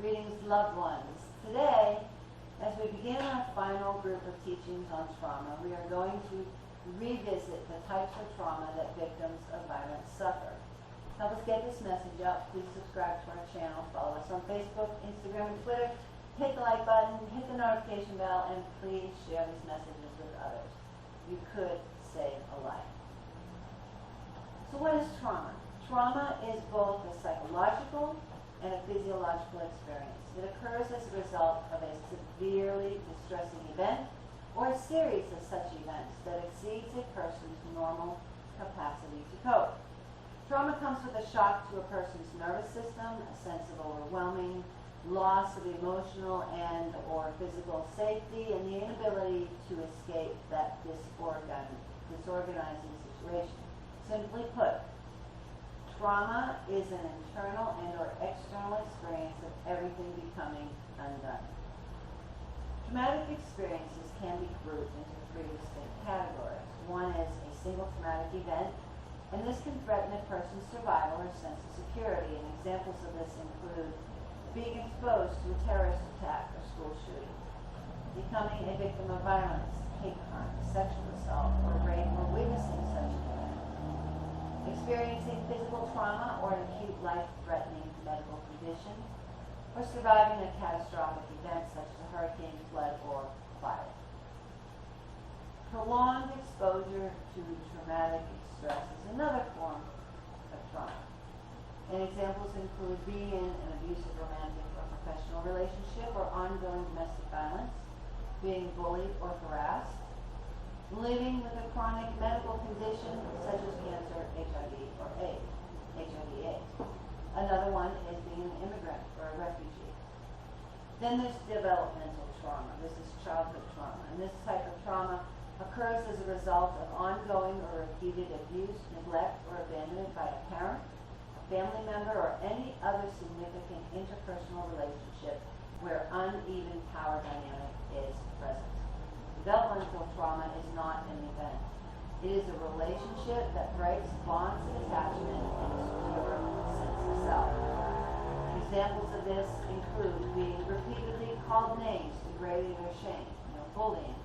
Greetings, loved ones. Today, as we begin our final group of teachings on trauma, we are going to revisit the types of trauma that victims of violence suffer. To help us get this message out, please subscribe to our channel, follow us on Facebook, Instagram, and Twitter, hit the like button, hit the notification bell, and please share these messages with others. You could save a life. So what is trauma? Trauma is both a psychological and a physiological experience. It occurs as a result of a severely distressing event or a series of such events that exceeds a person's normal capacity to cope. Trauma comes with a shock to a person's nervous system, a sense of overwhelming loss of emotional and or physical safety, and the inability to escape that disorganizing situation. Simply put, trauma is an internal and or external experience of everything becoming undone. Traumatic experiences can be grouped into three distinct categories. One is a single traumatic event, and this can threaten a person's survival or sense of security. And examples of this include being exposed to a terrorist attack or school shooting, becoming a victim of violence, hate crime, sexual assault, or rape, or witnessing such an event, experiencing physical trauma or an acute life-threatening medical condition, or surviving a catastrophic event such as a hurricane, flood, or fire. Prolonged exposure to traumatic stress is another form of trauma. And examples include being in an abusive romantic or professional relationship or ongoing domestic violence, being bullied or harassed, living with a chronic medical condition such as cancer, HIV, or AIDS, HIV/AIDS. Another one is being an immigrant or a refugee. Then there's developmental trauma. This is childhood trauma. And this type of trauma occurs as a result of ongoing or repeated abuse, neglect, or abandonment by a parent, family member, or any other significant interpersonal relationship where uneven power dynamic is present. Developmental trauma is not an event. It is a relationship that breaks bonds of attachment and a secure sense of self. Examples of this include being repeatedly called names degrading or shame, bullying,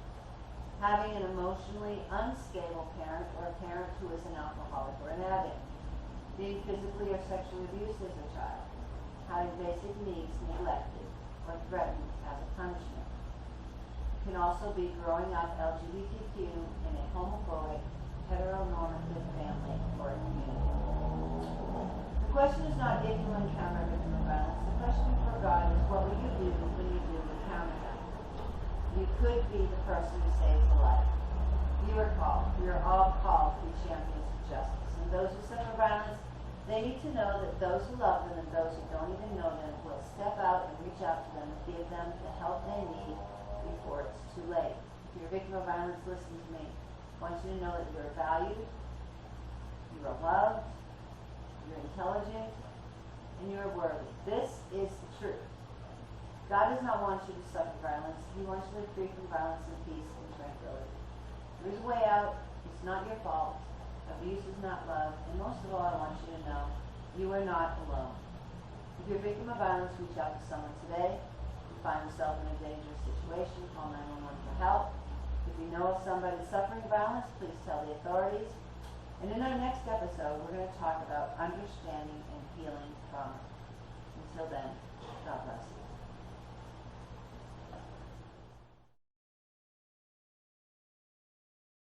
having an emotionally unstable parent or a parent who is an alcoholic or an addict, being physically or sexually abused as a child, having basic needs neglected or threatened as a punishment. It can also be growing up LGBTQ in a homophobic, heteronormative family or a community. The question is not if you encounter a victim of violence. The question for God is what will you do when you do encounter them? You could be the person who saves a life. You are called. We are all called to be champions of justice. And those who suffer violence, they need to know that those who love them and those who don't even know them will step out and reach out to them and give them the help they need before it's too late. If you're a victim of violence, listen to me. I want you to know that you're valued, you are loved, you're intelligent, and you are worthy. This is the truth. God does not want you to suffer violence. He wants you to live free from violence in peace and tranquility. There's a way out. It's not your fault. Abuse is not love, and most of all, I want you to know, you are not alone. If you're a victim of violence, reach out to someone today. If you find yourself in a dangerous situation, call 911 for help. If you know of somebody suffering violence, please tell the authorities. And in our next episode, we're going to talk about understanding and healing trauma. Until then, God bless you.